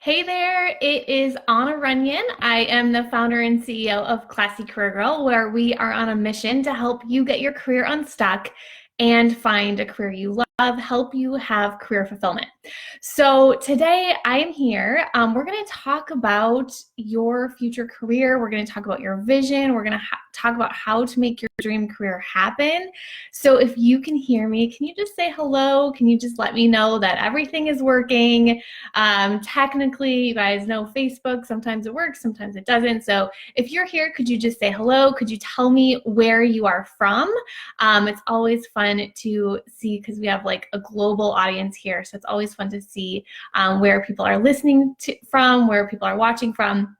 Hey there, it is Anna Runyon. I am the founder and CEO of Classy Career Girl, where we are on a mission to help you get your career unstuck and find a career you love, help you have career fulfillment. So today I am here. We're going to talk about your future career. We're going to talk about your vision. We're going to talk about how to make your dream career happen. So if you can hear me, can you just say hello? Can you just let me know that everything is working? Technically, you guys know Facebook, sometimes it works, sometimes it doesn't. So if you're here, could you just say hello? Could you tell me where you are from? It's always fun to see because we have like a global audience here. So it's always fun to see where people are listening from, where people are watching from.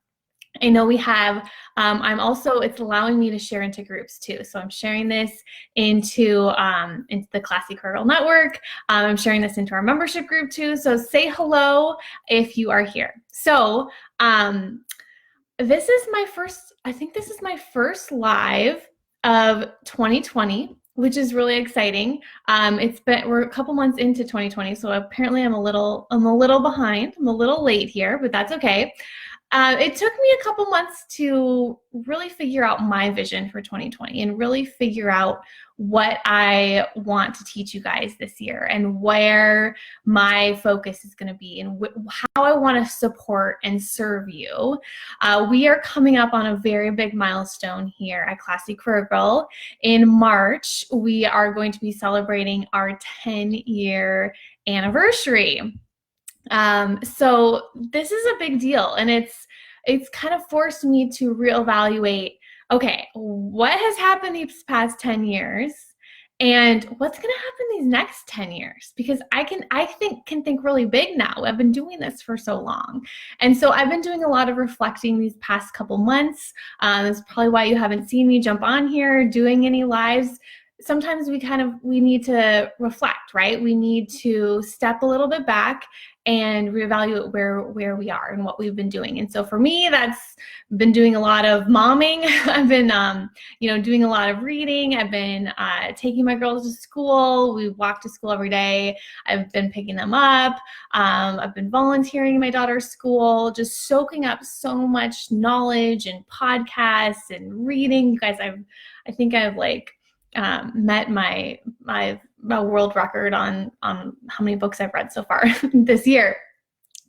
I know we have, it's allowing me to share into groups too. So I'm sharing this into the Classy Career Girl Network. I'm sharing this into our membership group too. So say hello if you are here. So this is my first live of 2020, which is really exciting. We're a couple months into 2020, so apparently I'm a little behind. I'm a little late here, but that's okay. It took me a couple months to really figure out my vision for 2020 and really figure out what I want to teach you guys this year and where my focus is going to be and how I want to support and serve you. We are coming up on a very big milestone here at Classy Career Girl. In March, we are going to be celebrating our 10-year anniversary. So this is a big deal, and it's kind of forced me to reevaluate, okay, what has happened these past 10 years and what's going to happen these next 10 years? Because I can think really big now. I've been doing this for so long. And so I've been doing a lot of reflecting these past couple months. That's probably why you haven't seen me jump on here doing any lives. Sometimes we need to reflect, right? We need to step a little bit back and reevaluate where we are and what we've been doing. And so for me, that's been doing a lot of momming. I've been, doing a lot of reading. I've been taking my girls to school. We walk to school every day. I've been picking them up. I've been volunteering in my daughter's school, just soaking up so much knowledge and podcasts and reading. You guys, I think I've met my world record on how many books I've read so far this year.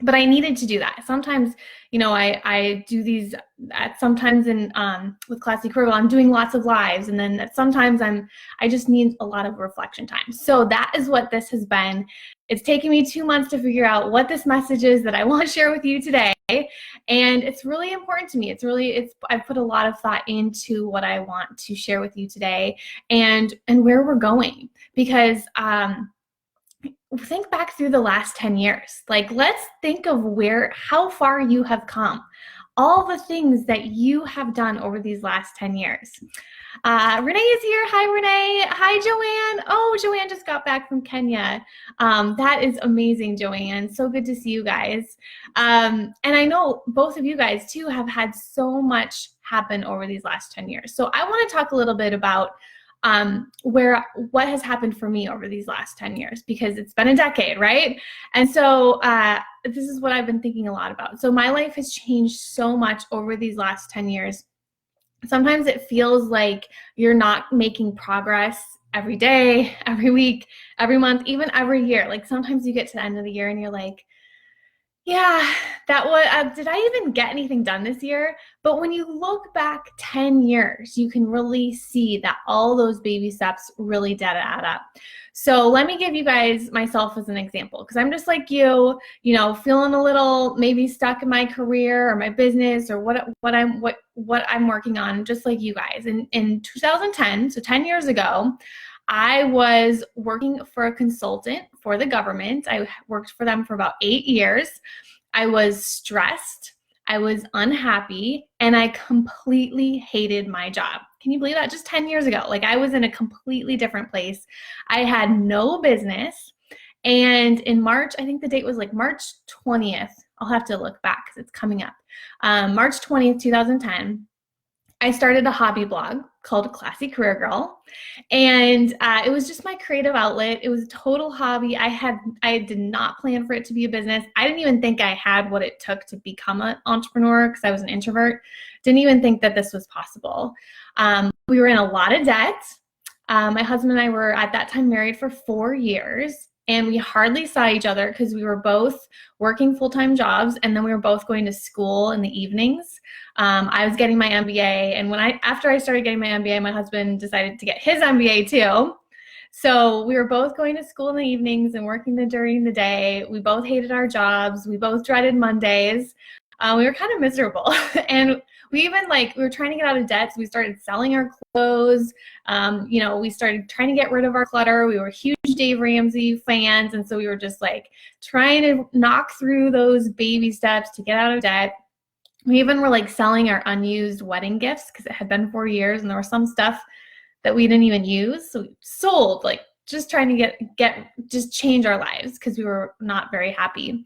But I needed to do that. Sometimes, I do these sometimes with Classy Career Girl, I'm doing lots of lives, and then sometimes I just need a lot of reflection time. So that is what this has been. It's taken me 2 months to figure out what this message is that I want to share with you today. And it's really important to me. I've put a lot of thought into what I want to share with you today and where we're going, because think back through the last 10 years. Let's think of how far you have come, all the things that you have done over these last 10 years. Renee is here. Hi, Renee. Hi, Joanne. Oh, Joanne just got back from Kenya. That is amazing, Joanne. So good to see you guys. And I know both of you guys, too, have had so much happen over these last 10 years. So I want to talk a little bit about what has happened for me over these last 10 years, because it's been a decade, right? And so this is what I've been thinking a lot about. So my life has changed so much over these last 10 years. Sometimes it feels like you're not making progress every day, every week, every month, even every year. Sometimes you get to the end of the year and you're like, yeah, did I even get anything done this year? But when you look back 10 years, you can really see that all those baby steps really did add up. So let me give you guys myself as an example, because I'm just like you, feeling a little maybe stuck in my career or my business or what I'm working on, just like you guys. In 2010, so 10 years ago, I was working for a consultant for the government. I worked for them for about 8 years. I was stressed, I was unhappy, and I completely hated my job. Can you believe that? Just 10 years ago. I was in a completely different place. I had no business. And in March, I think the date was March 20th. I'll have to look back because it's coming up. March 20th, 2010. I started a hobby blog called Classy Career Girl, and it was just my creative outlet. It was a total hobby. I did not plan for it to be a business. I didn't even think I had what it took to become an entrepreneur because I was an introvert. Didn't even think that this was possible. We were in a lot of debt. My husband and I were at that time married for 4 years, and we hardly saw each other because we were both working full-time jobs, and then we were both going to school in the evenings. I was getting my MBA, and after I started getting my MBA, my husband decided to get his MBA too. So we were both going to school in the evenings and working during the day. We both hated our jobs. We both dreaded Mondays. We were kind of miserable, and we were trying to get out of debt. So we started selling our clothes. We started trying to get rid of our clutter. We were huge Dave Ramsey fans, and so we were just like trying to knock through those baby steps to get out of debt. We even were like selling our unused wedding gifts because it had been 4 years and there was some stuff that we didn't even use. So we sold, like just trying to just change our lives because we were not very happy.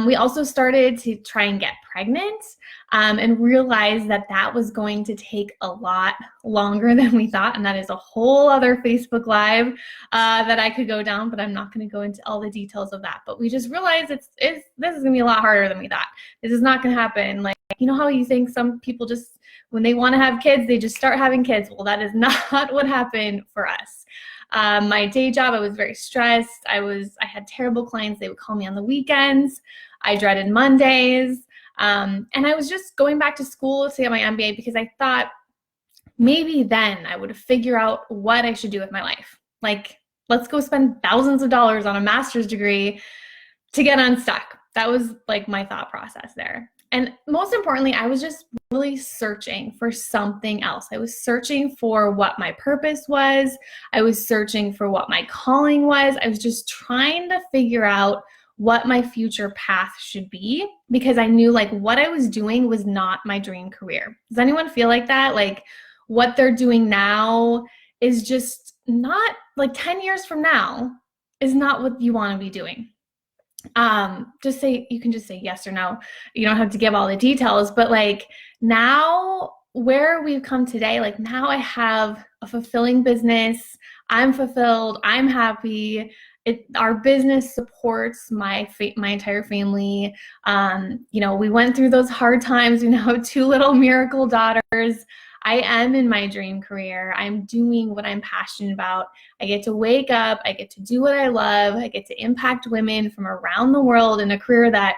We also started to try and get pregnant and realized that was going to take a lot longer than we thought. And that is a whole other Facebook Live that I could go down, but I'm not going to go into all the details of that. But we just realized this is going to be a lot harder than we thought. This is not going to happen. Like, you know how you think some people just, when they want to have kids, they just start having kids. Well, that is not what happened for us. My day job, I was very stressed. I had terrible clients. They would call me on the weekends. I dreaded Mondays. And I was just going back to school to get my MBA because I thought maybe then I would figure out what I should do with my life. Like, let's go spend thousands of dollars on a master's degree to get unstuck. That was like my thought process there. And most importantly, I was just really searching for something else. I was searching for what my purpose was. I was searching for what my calling was. I was just trying to figure out what my future path should be because I knew like what I was doing was not my dream career. Does anyone feel like that? Like what they're doing now is just not, like 10 years from now is not what you want to be doing. You can just say yes or no. You don't have to give all the details, but like now where we've come today, like now I have a fulfilling business. I'm fulfilled. I'm happy. Our business supports my entire family. We went through those hard times. We now have 2 little miracle daughters. I am in my dream career. I'm doing what I'm passionate about. I get to wake up. I get to do what I love. I get to impact women from around the world in a career that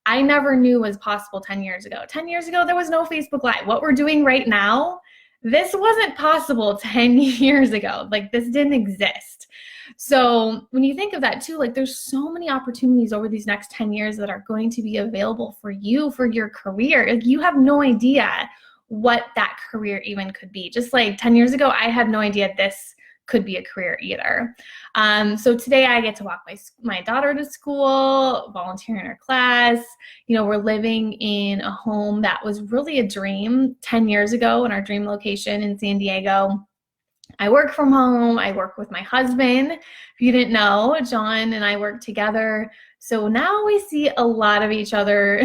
I never knew was possible 10 years ago. 10 years ago, there was no Facebook Live. What we're doing right now, this wasn't possible 10 years ago. Like this didn't exist. So when you think of that too, like there's so many opportunities over these next 10 years that are going to be available for you, for your career. Like you have no idea what that career even could be. Just like 10 years ago, I had no idea this could be a career either. So today I get to walk my daughter to school, volunteer in her class. We're living in a home that was really a dream 10 years ago in our dream location in San Diego. I work from home. I work with my husband. If you didn't know, John and I work together. So now we see a lot of each other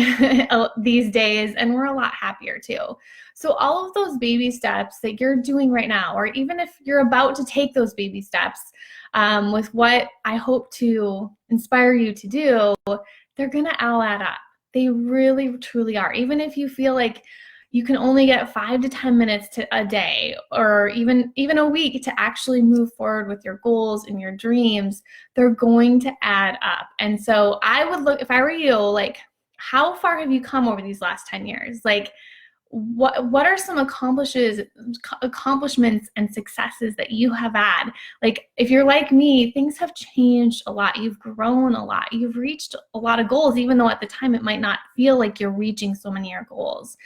these days, and we're a lot happier too. So all of those baby steps that you're doing right now, or even if you're about to take those baby steps with what I hope to inspire you to do, they're going to all add up. They really, truly are. Even if you feel like you can only get 5 to 10 minutes a day or even a week to actually move forward with your goals and your dreams, they're going to add up. And so I would look, if I were you, like how far have you come over these last 10 years? Like what are some accomplishments and successes that you have had? Like if you're like me, things have changed a lot. You've grown a lot. You've reached a lot of goals, even though at the time it might not feel like you're reaching so many of your goals.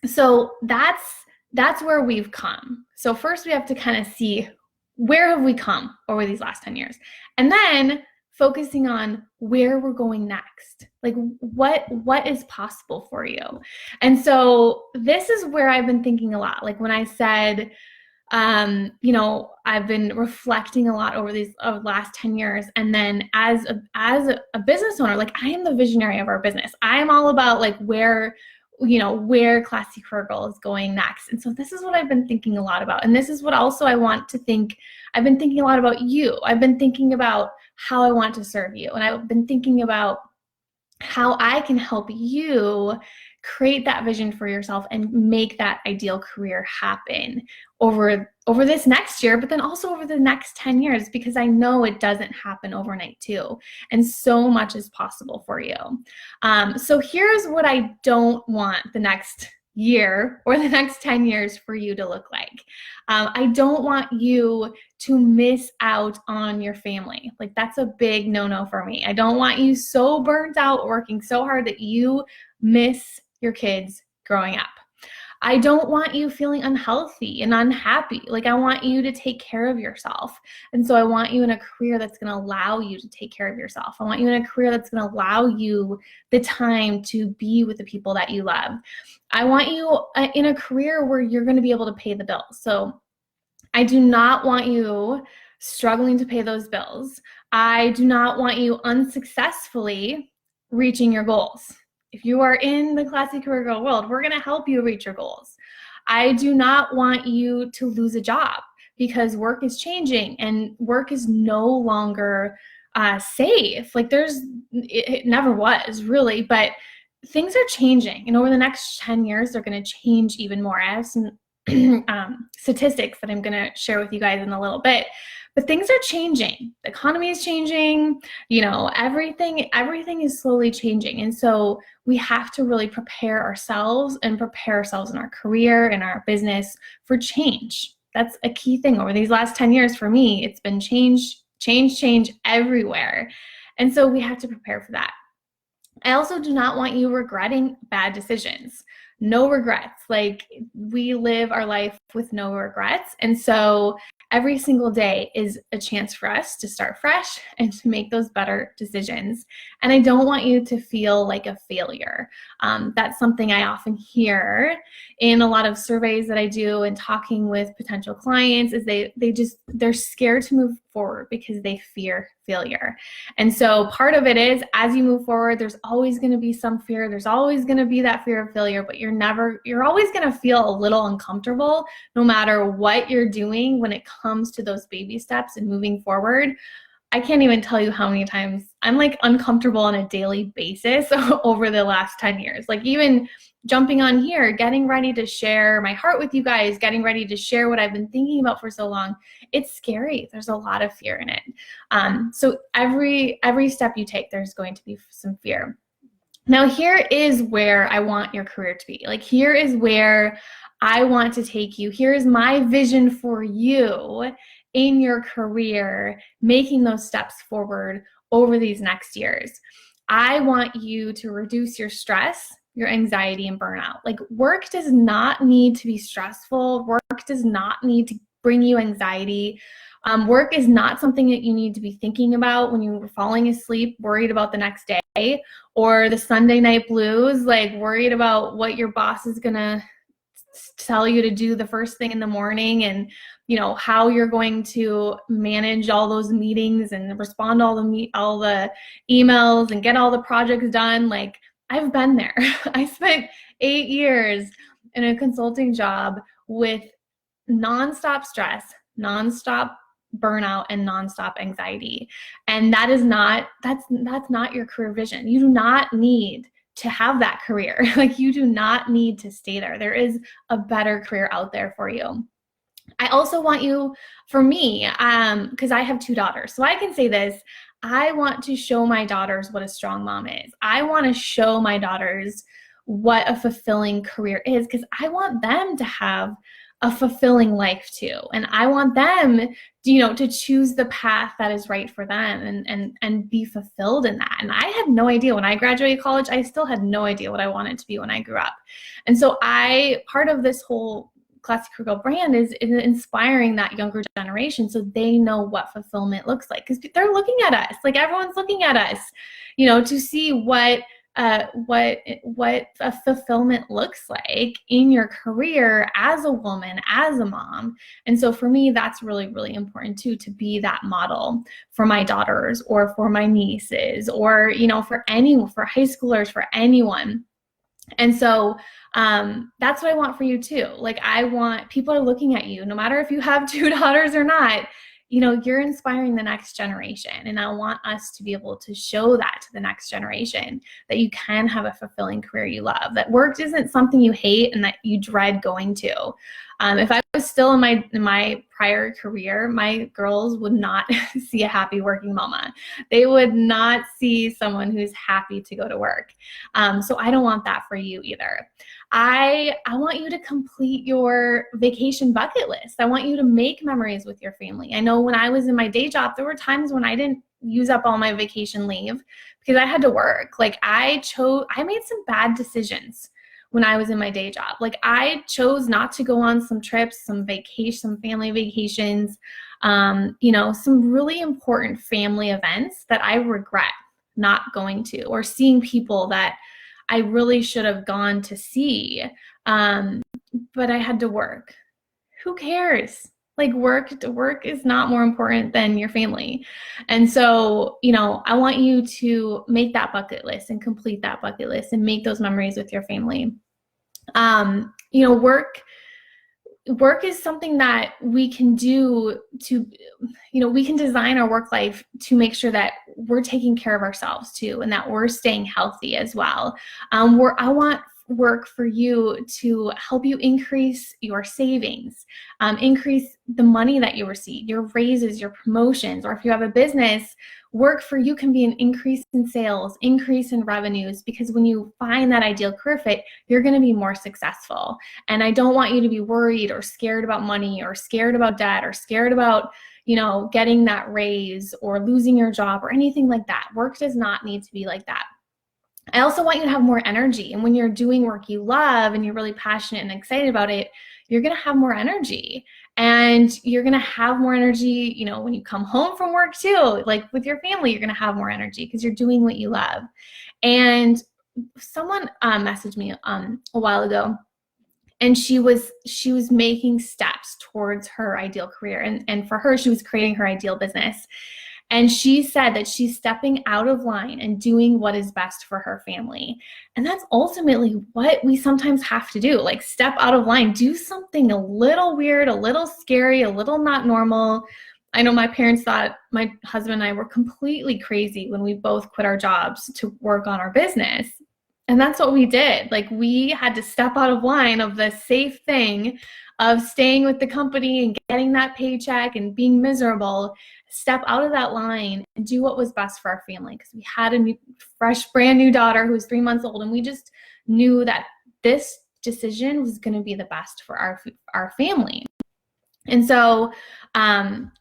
So that's where we've come. So first we have to kind of see where have we come over these last 10 years, and then focusing on where we're going next. Like what is possible for you. And so this is where I've been thinking a lot. Like when I said, I've been reflecting a lot over these last 10 years. And then as a business owner, like I am the visionary of our business. I am all about like where where Classy Career Girl is going next. And so this is what I've been thinking a lot about. And this is what also I want to think. I've been thinking a lot about you. I've been thinking about how I want to serve you. And I've been thinking about how I can help you create that vision for yourself and make that ideal career happen over this next year, but then also over the next 10 years, because I know it doesn't happen overnight too. And so much is possible for you. So here's what I don't want the next year or the next 10 years for you to look like. I don't want you to miss out on your family. Like, that's a big no-no for me. I don't want you so burnt out working so hard that you miss your kids growing up. I don't want you feeling unhealthy and unhappy. Like, I want you to take care of yourself. And so I want you in a career that's going to allow you to take care of yourself. I want you in a career that's going to allow you the time to be with the people that you love. I want you in a career where you're going to be able to pay the bills. So I do not want you struggling to pay those bills. I do not want you unsuccessfully reaching your goals. If you are in the Classy Career Girl world, we're going to help you reach your goals. I do not want you to lose a job because work is changing and work is no longer safe. Like, it never was really, but things are changing. And over the next 10 years, they're going to change even more. I have some statistics that I'm going to share with you guys in a little bit. But things are changing. The economy is changing. Everything is slowly changing. And so we have to really prepare ourselves in our career and our business for change. That's a key thing. Over these last 10 years for me, it's been change everywhere. And so we have to prepare for that. I also do not want you regretting bad decisions. No regrets. Like, we live our life with no regrets. And so every single day is a chance for us to start fresh and to make those better decisions. And I don't want you to feel like a failure. That's something I often hear in a lot of surveys that I do and talking with potential clients is they're scared to move forward because they fear failure. And so part of it is, as you move forward, there's always going to be some fear. There's always going to be that fear of failure, but you're always going to feel a little uncomfortable no matter what you're doing when it comes to those baby steps and moving forward. I can't even tell you how many times I'm like uncomfortable on a daily basis over the last 10 years. Like, even jumping on here, getting ready to share my heart with you guys, getting ready to share what I've been thinking about for so long, it's scary. There's a lot of fear in it. So every step you take, there's going to be some fear. Now, here is where I want your career to be. Like, here is where I want to take you. Here's my vision for you in your career, making those steps forward over these next years. I want you to reduce your stress, your anxiety, and burnout. Like, work does not need to be stressful. Work does not need to bring you anxiety. Work is not something that you need to be thinking about when you're falling asleep, worried about the next day, or the Sunday night blues, like worried about what your boss is gonna tell you to do the first thing in the morning, and how you're going to manage all those meetings and respond to all the emails and get all the projects done. Like, I've been there. I spent 8 years in a consulting job with nonstop stress, nonstop burnout, and nonstop anxiety. And that's not your career vision. You do not need to have that career. Like, you do not need to stay there. There is a better career out there for you. I also want you, for me, because I have 2 daughters, so I can say this, I want to show my daughters what a strong mom is. I want to show my daughters what a fulfilling career is, because I want them to have a fulfilling life too. And I want them, to choose the path that is right for them and be fulfilled in that. And I had no idea when I graduated college, I still had no idea what I wanted to be when I grew up. And so part of this whole Classy Career Girl brand is inspiring that younger generation so they know what fulfillment looks like, because they're looking at us, like everyone's looking at us, to see what a fulfillment looks like in your career as a woman, as a mom. And so for me, that's really, really important too, to be that model for my daughters or for my nieces or, for high schoolers, for anyone. And so that's what I want for you too. Like, I want, people are looking at you, no matter if you have two daughters or not, you know, you're inspiring the next generation. And I want us to be able to show that to the next generation, that you can have a fulfilling career you love, that work isn't something you hate and that you dread going to. If I was still in my prior career, my girls would not see a happy working mama. They would not see someone who's happy to go to work. So I don't want that for you either. I want you to complete your vacation bucket list. I want you to make memories with your family. I know when I was in my day job, there were times when I didn't use up all my vacation leave because I had to work. Like, I made some bad decisions when I was in my day job. Like, I chose not to go on some trips, some family vacations, you know, some really important family events that I regret not going to, or seeing people that I really should have gone to see, but I had to work. Who cares? Like, work is not more important than your family. And so, you know, I want you to make that bucket list and complete that bucket list and make those memories with your family. You know, work is something that we can do to, you know, we can design our work life to make sure that we're taking care of ourselves too, and that we're staying healthy as well. I want work for you to help you increase your savings, increase the money that you receive, your raises, your promotions, or if you have a business, work for you can be an increase in sales, increase in revenues, because when you find that ideal career fit, you're going to be more successful. And I don't want you to be worried or scared about money or scared about debt or scared about, you know, getting that raise or losing your job or anything like that. Work does not need to be like that. I also want you to have more energy. And when you're doing work you love and you're really passionate and excited about it, you're going to have more energy. And you're going to have more energy, you know, when you come home from work too, like with your family, you're going to have more energy because you're doing what you love. And someone messaged me a while ago, and she was making steps towards her ideal career. And for her, she was creating her ideal business. And she said that she's stepping out of line and doing what is best for her family. And that's ultimately what we sometimes have to do, like step out of line, do something a little weird, a little scary, a little not normal. I know my parents thought my husband and I were completely crazy when we both quit our jobs to work on our business. And that's what we did. Like, we had to step out of line of the safe thing of staying with the company and getting that paycheck and being miserable, step out of that line and do what was best for our family. Because we had a fresh, brand new daughter who was 3 months old, and we just knew that this decision was going to be the best for our family. And so,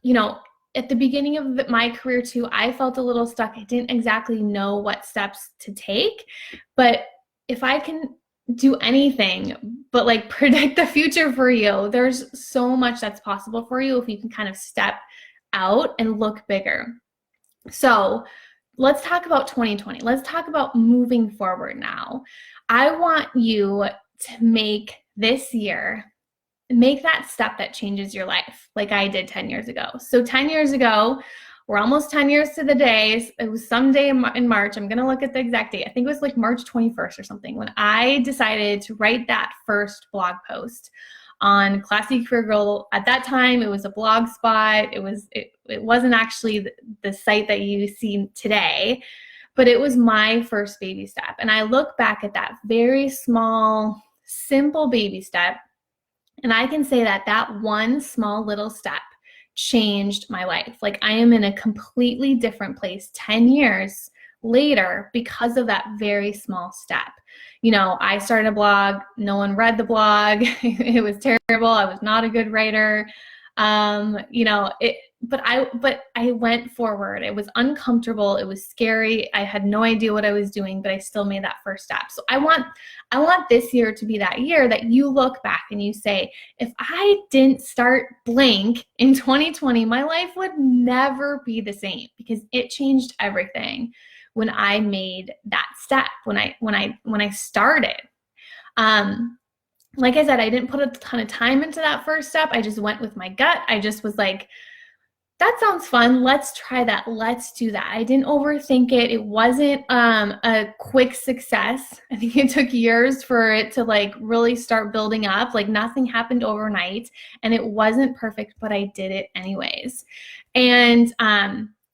you know, at the beginning of my career too, I felt a little stuck. I didn't exactly know what steps to take, but if I can do anything but like predict the future for you, there's so much that's possible for you if you can kind of step out and look bigger. So let's talk about 2020. Let's talk about moving forward now. I want you to make this year, make that step that changes your life like I did 10 years ago. So 10 years ago, we're almost 10 years to the days. It was someday in March. I'm going to look at the exact date. I think it was like March 21st or something when I decided to write that first blog post on Classy Career Girl. At that time, it was a blog spot. It wasn't actually the site that you see today, but it was my first baby step. And I look back at that very small, simple baby step, and I can say that that one small little step changed my life. Like, I am in a completely different place 10 years later because of that very small step. You know, I started a blog, no one read the blog. It was terrible. I was not a good writer. You know, but I went forward. It was uncomfortable. It was scary. I had no idea what I was doing, but I still made that first step. So I want this year to be that year that you look back and you say, if I didn't start blank in 2020, my life would never be the same, because it changed everything when I made that step, when I started. Like I said, I didn't put a ton of time into that first step. I just went with my gut. I just was like, that sounds fun. Let's try that. Let's do that. I didn't overthink it. It wasn't a quick success. I think it took years for it to like really start building up. Like nothing happened overnight and it wasn't perfect, but I did it anyways. And,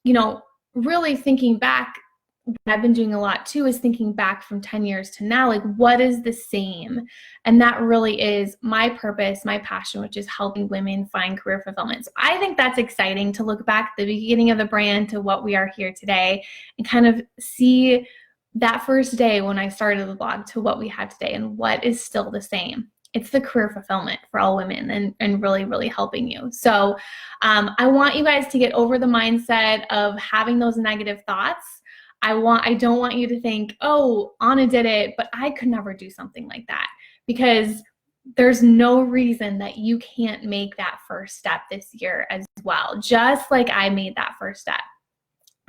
you know, really thinking back, what I've been doing a lot too is thinking back from 10 years to now, like what is the same? And that really is my purpose, my passion, which is helping women find career fulfillment. So I think that's exciting to look back at the beginning of the brand to what we are here today and kind of see that first day when I started the blog to what we have today and what is still the same. It's the career fulfillment for all women and really, really helping you. So I want you guys to get over the mindset of having those negative thoughts. I don't want you to think, oh, Anna did it, but I could never do something like that, because there's no reason that you can't make that first step this year as well, just like I made that first step.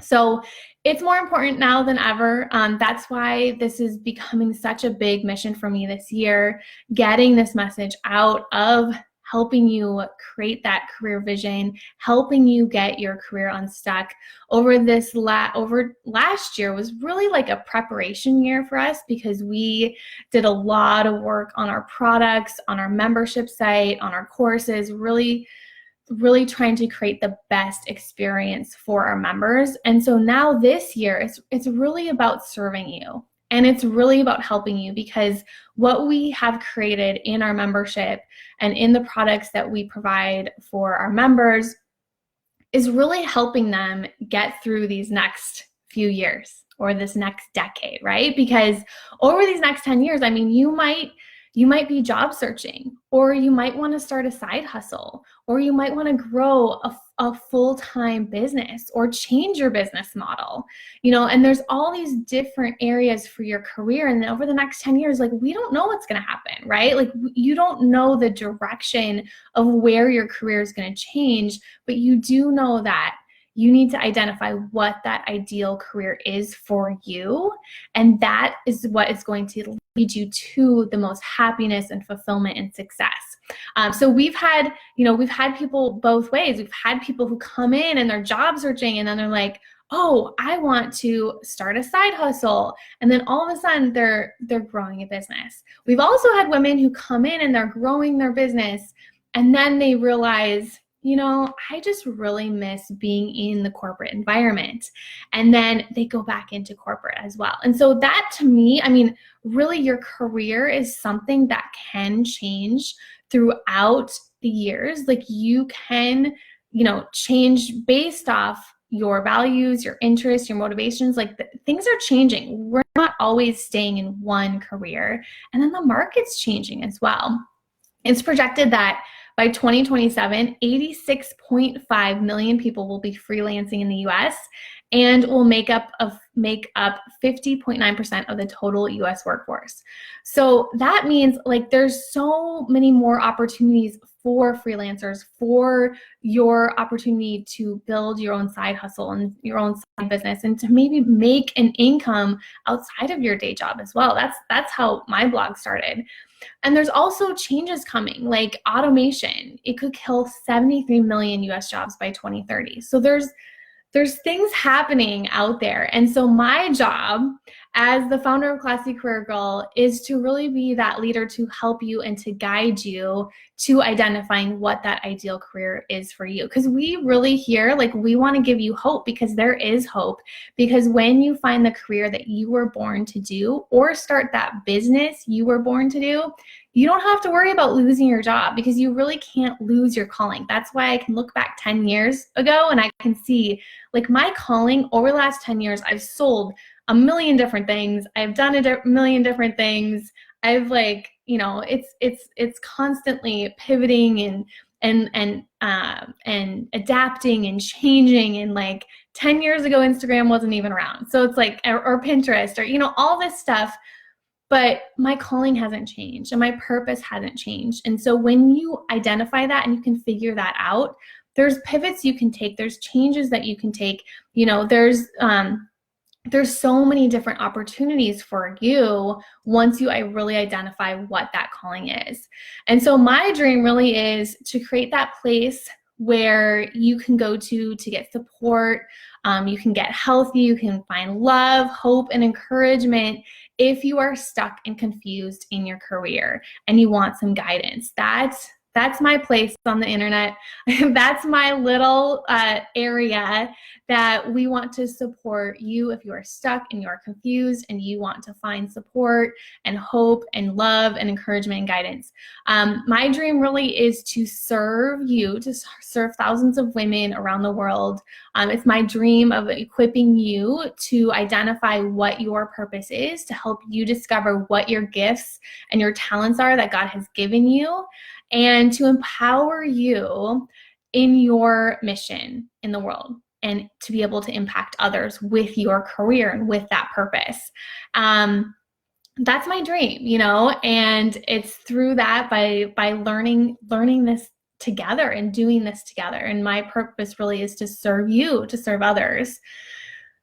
So it's more important now than ever. That's why this is becoming such a big mission for me this year, getting this message out of helping you create that career vision, helping you get your career unstuck. Over last year was really like a preparation year for us, because we did a lot of work on our products, on our membership site, on our courses, really trying to create the best experience for our members. And so now this year, it's really about serving you. And it's really about helping you, because what we have created in our membership and in the products that we provide for our members is really helping them get through these next few years or this next decade, right? Because over these next 10 years, I mean, you might be job searching, or you might want to start a side hustle, or you might want to grow a full-time business or change your business model, you know, and there's all these different areas for your career. And over the next 10 years, like, we don't know what's going to happen, right? Like, you don't know the direction of where your career is going to change, but you do know that you need to identify what that ideal career is for you. And that is what is going to lead you to the most happiness and fulfillment and success. So we've had people both ways. We've had people who come in and they're job searching, and then they're like, oh, I want to start a side hustle. And then all of a sudden they're growing a business. We've also had women who come in and they're growing their business, and then they realize, you know, I just really miss being in the corporate environment. And then they go back into corporate as well. And so that, to me, I mean, really your career is something that can change throughout the years. Like, you can, you know, change based off your values, your interests, your motivations. Like, things are changing. We're not always staying in one career. And then the market's changing as well. It's projected that by 2027, 86.5 million people will be freelancing in the US and will make up 50.9% of the total US workforce. So that means, like, there's so many more opportunities for freelancers, for your opportunity to build your own side hustle and your own side business, and to maybe make an income outside of your day job as well. That's how my blog started. And there's also changes coming, like automation. It could kill 73 million US jobs by 2030. So there's things happening out there. And so my job as the founder of Classy Career Girl is to really be that leader to help you and to guide you to identifying what that ideal career is for you. Because we really here, like, we want to give you hope, because there is hope. Because when you find the career that you were born to do, or start that business you were born to do, you don't have to worry about losing your job, because you really can't lose your calling. That's why I can look back 10 years ago and I can see, like, my calling over the last 10 years, I've sold a million different things. I've done a million different things. I've, like, you know, it's constantly pivoting and adapting and changing. And like 10 years ago, Instagram wasn't even around. So it's like, or Pinterest, or, you know, all this stuff. But my calling hasn't changed and my purpose hasn't changed. And so when you identify that and you can figure that out, there's pivots you can take, there's changes that you can take, you know, there's so many different opportunities for you once you really identify what that calling is. And so my dream really is to create that place where you can go to get support. You can get healthy, you can find love, hope, and encouragement if you are stuck and confused in your career and you want some guidance. That's my place on the internet. That's my little area that we want to support you if you are stuck and you are confused and you want to find support and hope and love and encouragement and guidance. My dream really is to serve you, to serve thousands of women around the world. It's my dream of equipping you to identify what your purpose is, to help you discover what your gifts and your talents are that God has given you, and to empower you in your mission in the world and to be able to impact others with your career and with that purpose. That's my dream, and it's through that by learning this together and doing this together. And my purpose really is to serve you, to serve others.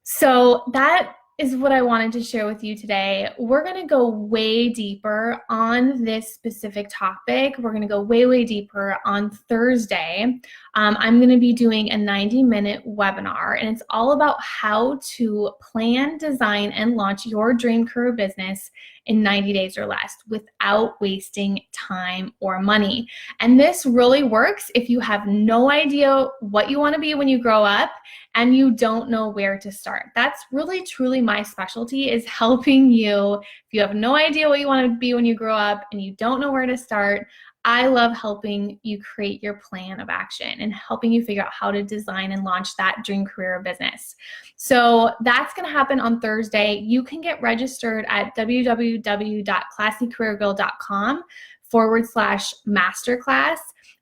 So that is what I wanted to share with you today. We're going to go way deeper on this specific topic. We're going to go way, way deeper on Thursday. I'm going to be doing a 90-minute webinar, and it's all about how to plan, design, and launch your dream career business in 90 days or less without wasting time or money. And this really works if you have no idea what you want to be when you grow up and you don't know where to start. That's really, truly my specialty, is helping you. If you have no idea what you want to be when you grow up and you don't know where to start, I love helping you create your plan of action and helping you figure out how to design and launch that dream career business. So that's going to happen on Thursday. You can get registered at www.classycareergirl.com/masterclass.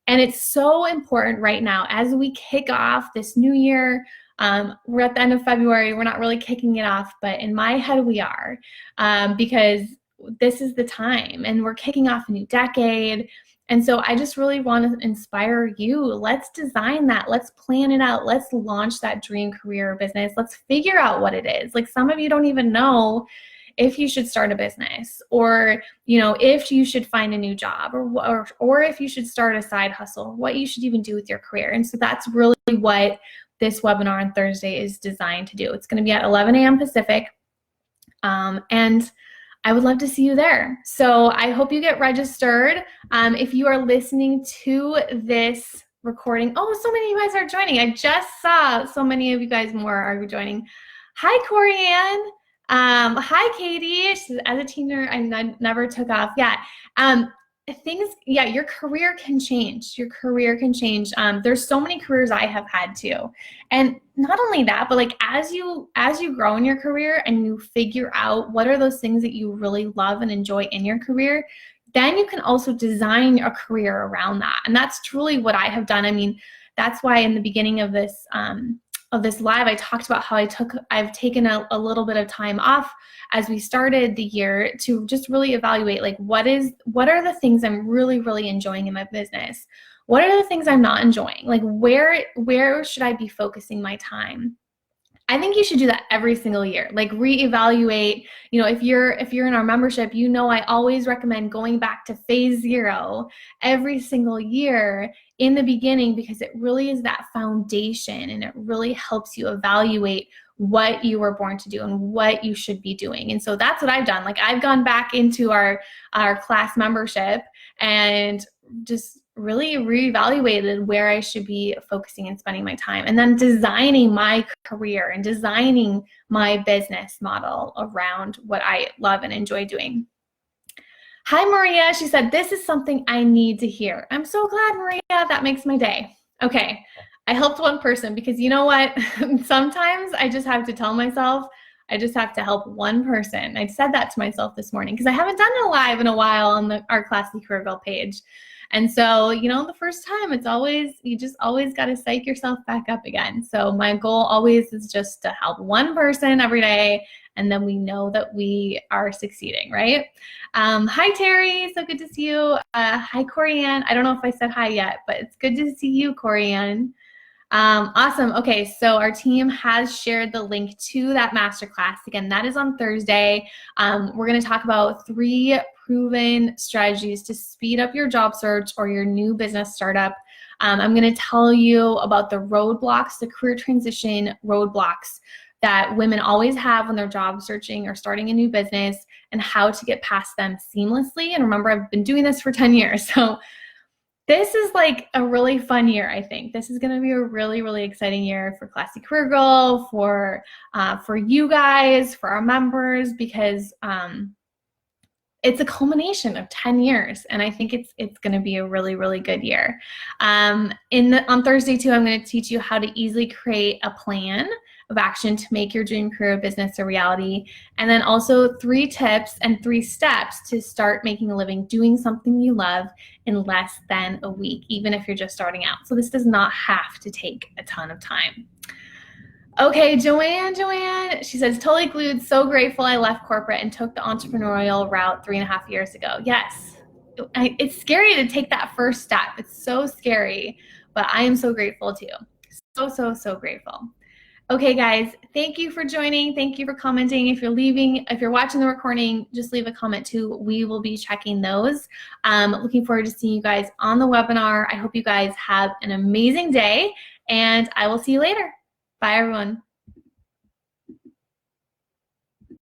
And it's so important right now as we kick off this new year. We're at the end of February. We're not really kicking it off, but in my head we are, because this is the time and we're kicking off a new decade. And so I just really want to inspire you. Let's design that. Let's plan it out. Let's launch that dream career business. Let's figure out what it is. Like, some of you don't even know if you should start a business, or, if you should find a new job, or if you should start a side hustle, what you should even do with your career. And so that's really what this webinar on Thursday is designed to do. It's going to be at 11 a.m. Pacific. And I would love to see you there. So I hope you get registered. If you are listening to this recording, so many of you guys are joining. I just saw so many of you guys more are joining. Hi, Corianne. Hi, Katie. She says, as a teenager, I never took off. Yeah. Your career can change. Your career can change. There's so many careers I have had too. And not only that, but like as you grow in your career and you figure out what are those things that you really love and enjoy in your career, then you can also design a career around that. And that's truly what I have done. I mean, that's why in the beginning of this live, I talked about how I've taken a little bit of time off as we started the year to just really evaluate, like, what are the things I'm really, really enjoying in my business? What are the things I'm not enjoying? Like, where should I be focusing my time? I think you should do that every single year. Like, reevaluate. If you're in our membership, I always recommend going back to phase 0 every single year in the beginning, because it really is that foundation and it really helps you evaluate what you were born to do and what you should be doing. And so that's what I've done. Like, I've gone back into our class membership and just really reevaluated where I should be focusing and spending my time, and then designing my career and designing my business model around what I love and enjoy doing. Hi, Maria. She said, this is something I need to hear. I'm so glad, Maria. That makes my day. Okay. I helped one person, because you know what? Sometimes I just have to tell myself, I just have to help one person. I said that to myself this morning because I haven't done a live in a while on our Classy Career Girl page. And so, the first time, you just always got to psych yourself back up again. So my goal always is just to help one person every day, and then we know that we are succeeding, right? Hi, Terry. So good to see you. Hi, Corianne. I don't know if I said hi yet, but it's good to see you, Corianne. Awesome. Okay, so our team has shared the link to that masterclass. Again, that is on Thursday. We're going to talk about 3 proven strategies to speed up your job search or your new business startup. I'm going to tell you about the roadblocks, the career transition roadblocks that women always have when they're job searching or starting a new business, and how to get past them seamlessly. And remember, I've been doing this for 10 years. So this is like a really fun year, I think. This is going to be a really, really exciting year for Classy Career Girl, for you guys, for our members, because it's a culmination of 10 years, and I think it's going to be a really, really good year. On Thursday, too, I'm going to teach you how to easily create a plan of action to make your dream career business a reality, and then also 3 tips and 3 steps to start making a living doing something you love in less than a week, even if you're just starting out. So this does not have to take a ton of time. Okay, Joanne, she says, totally glued, so grateful I left corporate and took the entrepreneurial route 3.5 years ago. Yes, it's scary to take that first step. It's so scary, but I am so grateful too. So grateful. Okay, guys, thank you for joining. Thank you for commenting. If you're watching the recording, just leave a comment too. We will be checking those. Looking forward to seeing you guys on the webinar. I hope you guys have an amazing day, and I will see you later. Bye, everyone.